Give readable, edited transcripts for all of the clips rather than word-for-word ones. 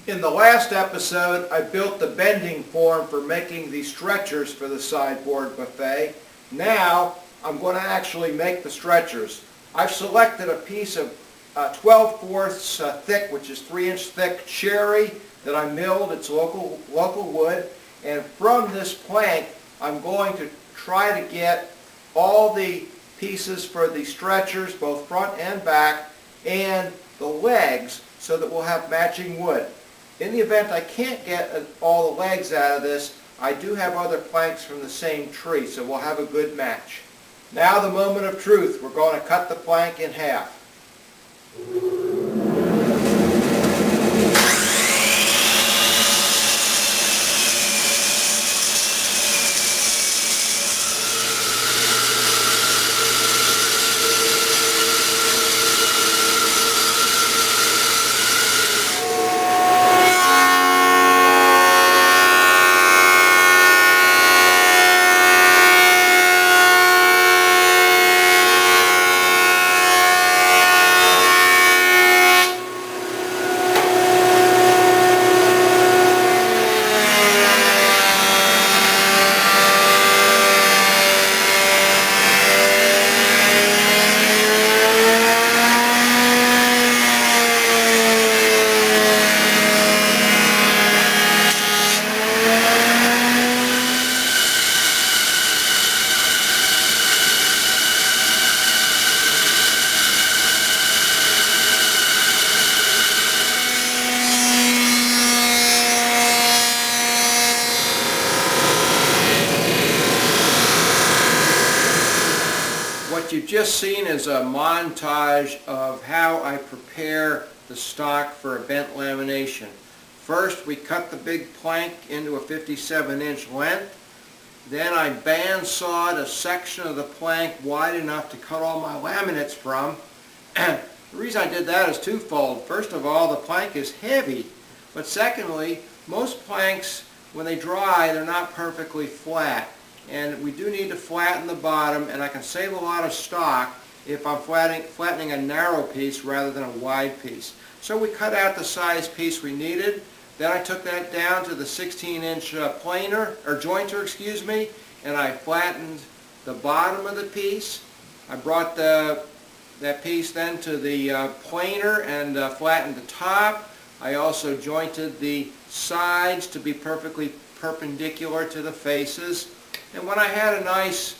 In the last episode, I built the bending form for making the stretchers for the sideboard buffet. Now, I'm going to actually make the stretchers. I've selected a piece of 12/4 thick, which is 3-inch thick cherry that I milled. It's local wood. And from this plank, I'm going to try to get all the pieces for the stretchers, both front and back, and the legs, so that we'll have matching wood. In the event I can't get all the legs out of this, I do have other planks from the same tree, so we'll have a good match. Now the moment of truth. We're going to cut the plank in half. What you've just seen is a montage of how I prepare the stock for a bent lamination. First, we cut the big plank into a 57-inch length. Then I bandsawed a section of the plank wide enough to cut all my laminates from. The reason I did that is twofold. First of all, the plank is heavy, but secondly, most planks, when they dry, they're not perfectly flat. And we do need to flatten the bottom, and I can save a lot of stock if I'm flattening a narrow piece rather than a wide piece. So we cut out the size piece we needed. Then I took that down to the 16-inch jointer, and I flattened the bottom of the piece. I brought that piece then to the planer and flattened the top. I also jointed the sides to be perfectly perpendicular to the faces. And when I had a nice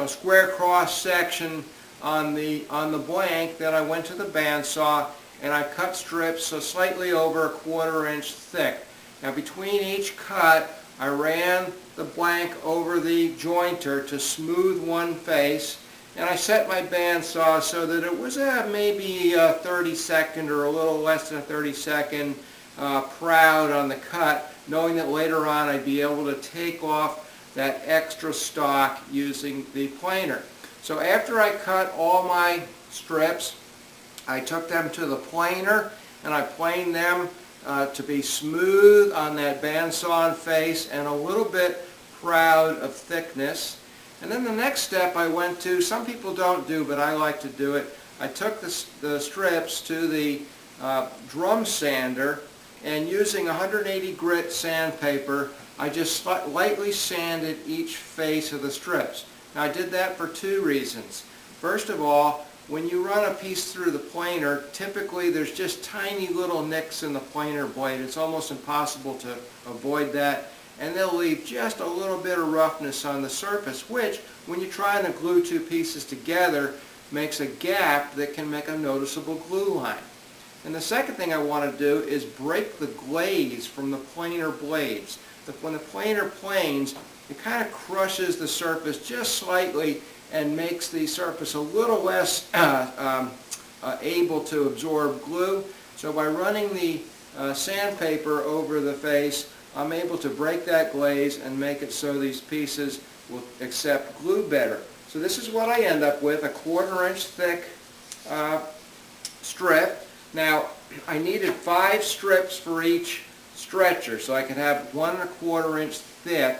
square cross section on the blank, then I went to the bandsaw and I cut strips slightly over 1/4 inch thick. Now between each cut, I ran the blank over the jointer to smooth one face, and I set my bandsaw so that it was maybe a 30-second or a little less than a 30-second proud on the cut, knowing that later on I'd be able to take off that extra stock using the planer. So after I cut all my strips, I took them to the planer and I planed them to be smooth on that bandsaw face and a little bit proud of thickness. And then the next step I went to, some people don't do, but I like to do it. I took the strips to the drum sander, and using 180 grit sandpaper, I just lightly sanded each face of the strips. Now I did that for two reasons. First of all, when you run a piece through the planer, typically there's just tiny little nicks in the planer blade. It's almost impossible to avoid that, and they'll leave just a little bit of roughness on the surface, which, when you're trying to glue two pieces together, makes a gap that can make a noticeable glue line. And the second thing I want to do is break the glaze from the planer blades. When the planer planes, it kind of crushes the surface just slightly and makes the surface a little less able to absorb glue. So by running the sandpaper over the face, I'm able to break that glaze and make it so these pieces will accept glue better. So this is what I end up with, a 1/4 inch thick strip. Now I needed 5 strips for each stretcher, so I could have 1 1/4 inch thick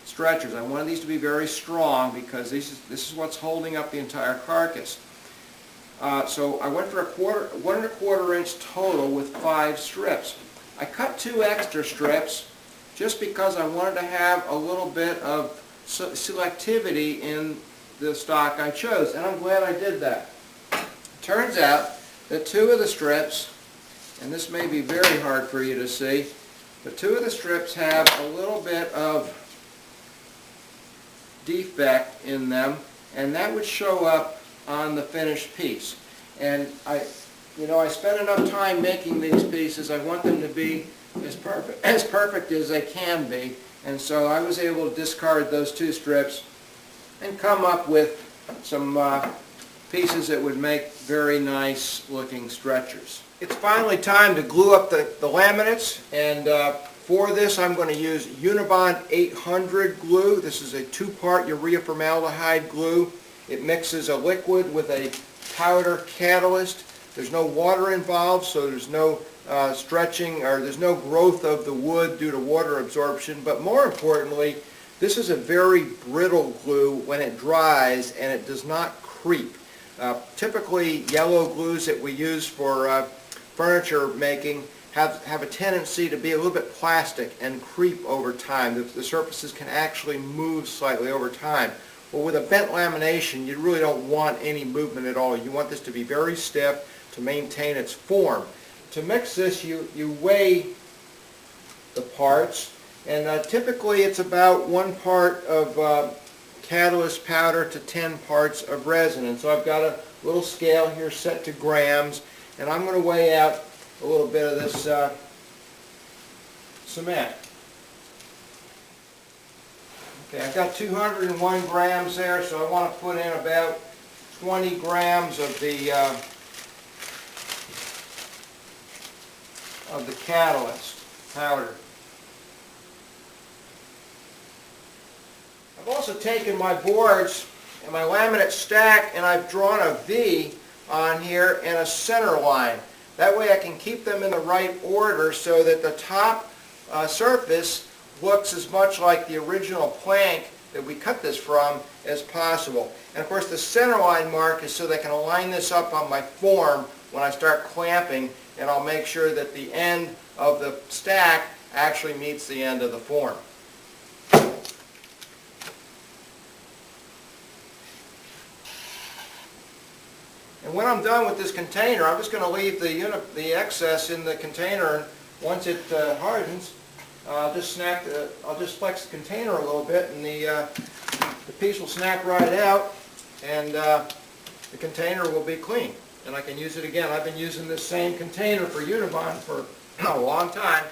stretchers. I wanted these to be very strong because this is what's holding up the entire carcass. So I went for 1 1/4 inch total with 5 strips. I cut 2 extra strips just because I wanted to have a little bit of selectivity in the stock I chose, and I'm glad I did that. Turns out that 2 of the strips, and this may be very hard for you to see, but 2 of the strips have a little bit of defect in them, and that would show up on the finished piece. And I spent enough time making these pieces. I want them to be as perfect as they can be, and so I was able to discard those 2 strips and come up with some pieces that would make very nice looking stretchers. It's finally time to glue up the laminates, and for this I'm going to use Unibond 800 glue. This is a 2-part urea formaldehyde glue. It mixes a liquid with a powder catalyst. There's no water involved, so there's no stretching, or there's no growth of the wood due to water absorption. But more importantly, this is a very brittle glue when it dries, and it does not creep. Typically, yellow glues that we use for furniture making have a tendency to be a little bit plastic and creep over time. The surfaces can actually move slightly over time. Well, with a bent lamination, you really don't want any movement at all. You want this to be very stiff to maintain its form. To mix this, you weigh the parts, and typically it's about 1 part of catalyst powder to 10 parts of resin. And so I've got a little scale here set to grams, and I'm going to weigh out a little bit of this cement. Okay, I've got 201 grams there, so I want to put in about 20 grams of the catalyst powder. I've also taken my boards and my laminate stack, and I've drawn a V on here and a center line. That way I can keep them in the right order so that the top surface looks as much like the original plank that we cut this from as possible. And of course the center line mark is so that I can align this up on my form when I start clamping, and I'll make sure that the end of the stack actually meets the end of the form. And when I'm done with this container, I'm just going to leave the excess in the container. Once it hardens, I'll just flex the container a little bit, and the piece will snap right out, and the container will be clean, and I can use it again. I've been using this same container for Unibond for a long time.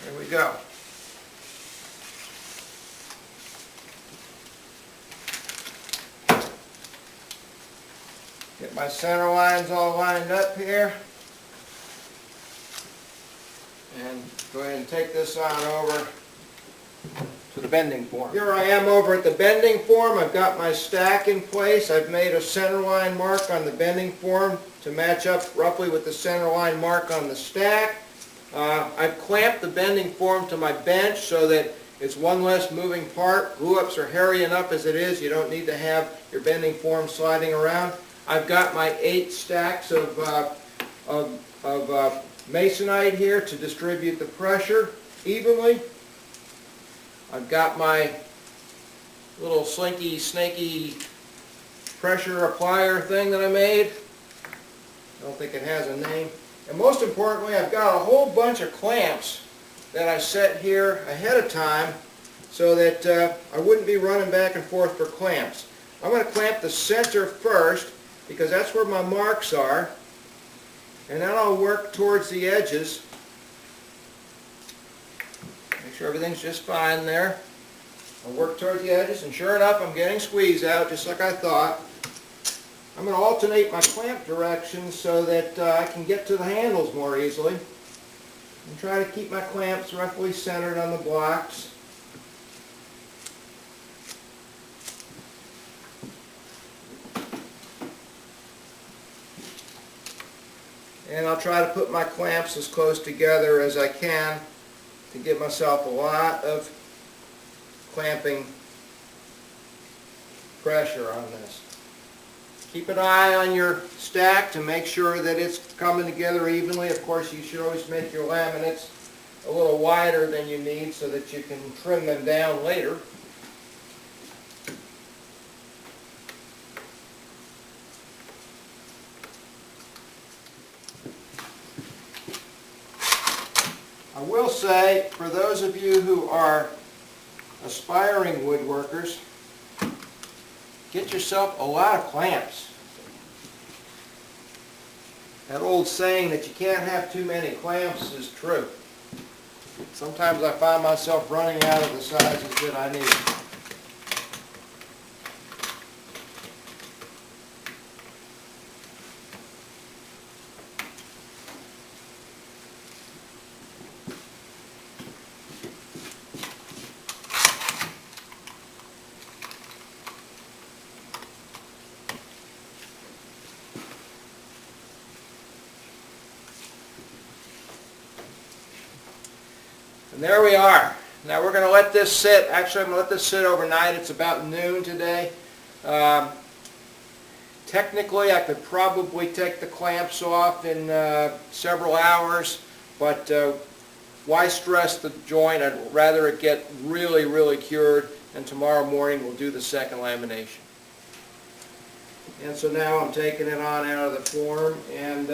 There we go. Get my center lines all lined up here, and go ahead and take this on over to the bending form. Here I am over at the bending form. I've got my stack in place. I've made a center line mark on the bending form to match up roughly with the center line mark on the stack. I've clamped the bending form to my bench so that it's one less moving part. Glue-ups are hairy enough as it is. You don't need to have your bending form sliding around. I've got my 8 stacks of masonite here to distribute the pressure evenly. I've got my little slinky, snaky pressure applier thing that I made. I don't think it has a name. And most importantly, I've got a whole bunch of clamps that I set here ahead of time so that I wouldn't be running back and forth for clamps. I'm going to clamp the center first, because that's where my marks are, and then I'll work towards the edges. Make sure everything's just fine there. I'll work towards the edges, and sure enough, I'm getting squeeze out just like I thought. I'm going to alternate my clamp directions so that I can get to the handles more easily, and try to keep my clamps roughly centered on the blocks. And I'll try to put my clamps as close together as I can to give myself a lot of clamping pressure on this. Keep an eye on your stack to make sure that it's coming together evenly. Of course, you should always make your laminates a little wider than you need so that you can trim them down later. I will say, for those of you who are aspiring woodworkers, get yourself a lot of clamps. That old saying that you can't have too many clamps is true. Sometimes I find myself running out of the sizes that I need. And there we are. Now we're going to let this sit. Actually, I'm going to let this sit overnight. It's about noon today. Technically, I could probably take the clamps off in several hours, but why stress the joint? I'd rather it get really, really cured, and tomorrow morning we'll do the second lamination. And so now I'm taking it on out of the form, and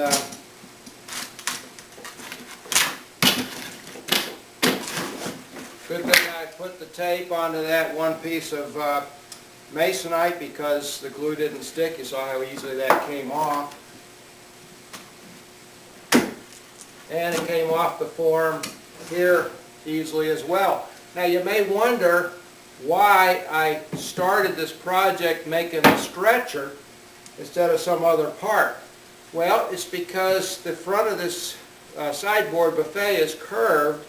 good thing I put the tape onto that one piece of masonite because the glue didn't stick. You saw how easily that came off. And it came off the form here easily as well. Now you may wonder why I started this project making a stretcher instead of some other part. Well, it's because the front of this sideboard buffet is curved,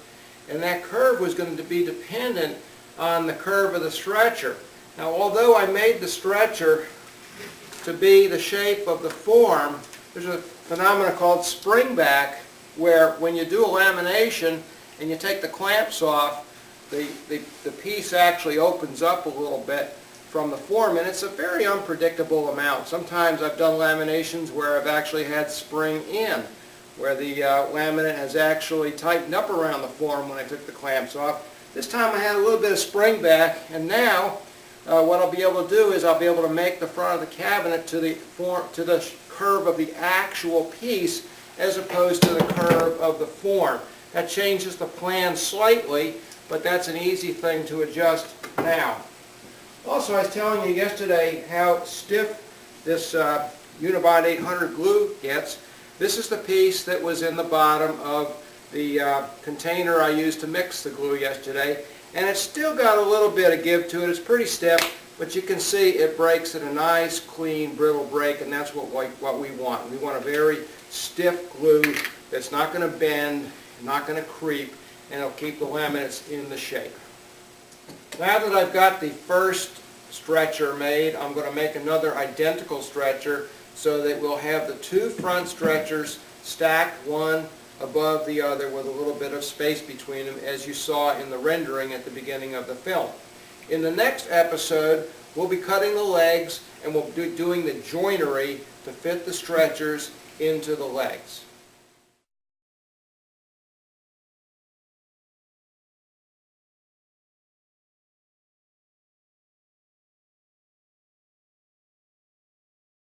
and that curve was going to be dependent on the curve of the stretcher. Now, although I made the stretcher to be the shape of the form, there's a phenomenon called springback, where when you do a lamination and you take the clamps off, the piece actually opens up a little bit from the form, and it's a very unpredictable amount. Sometimes I've done laminations where I've actually had spring in, where the laminate has actually tightened up around the form when I took the clamps off. This time I had a little bit of spring back, and now what I'll be able to do is I'll be able to make the front of the cabinet to the curve of the actual piece as opposed to the curve of the form. That changes the plan slightly, but that's an easy thing to adjust now. Also, I was telling you yesterday how stiff this Unibond 800 glue gets. This is the piece that was in the bottom of the container I used to mix the glue yesterday, and it's still got a little bit of give to it. It's pretty stiff, but you can see it breaks at a nice, clean, brittle break, and that's what we want. We want a very stiff glue that's not going to bend, not going to creep, and it'll keep the laminates in the shape. Now that I've got the first stretcher made, I'm going to make another identical stretcher so that we'll have the two front stretchers stacked one above the other with a little bit of space between them, as you saw in the rendering at the beginning of the film. In the next episode, we'll be cutting the legs, and we'll be doing the joinery to fit the stretchers into the legs.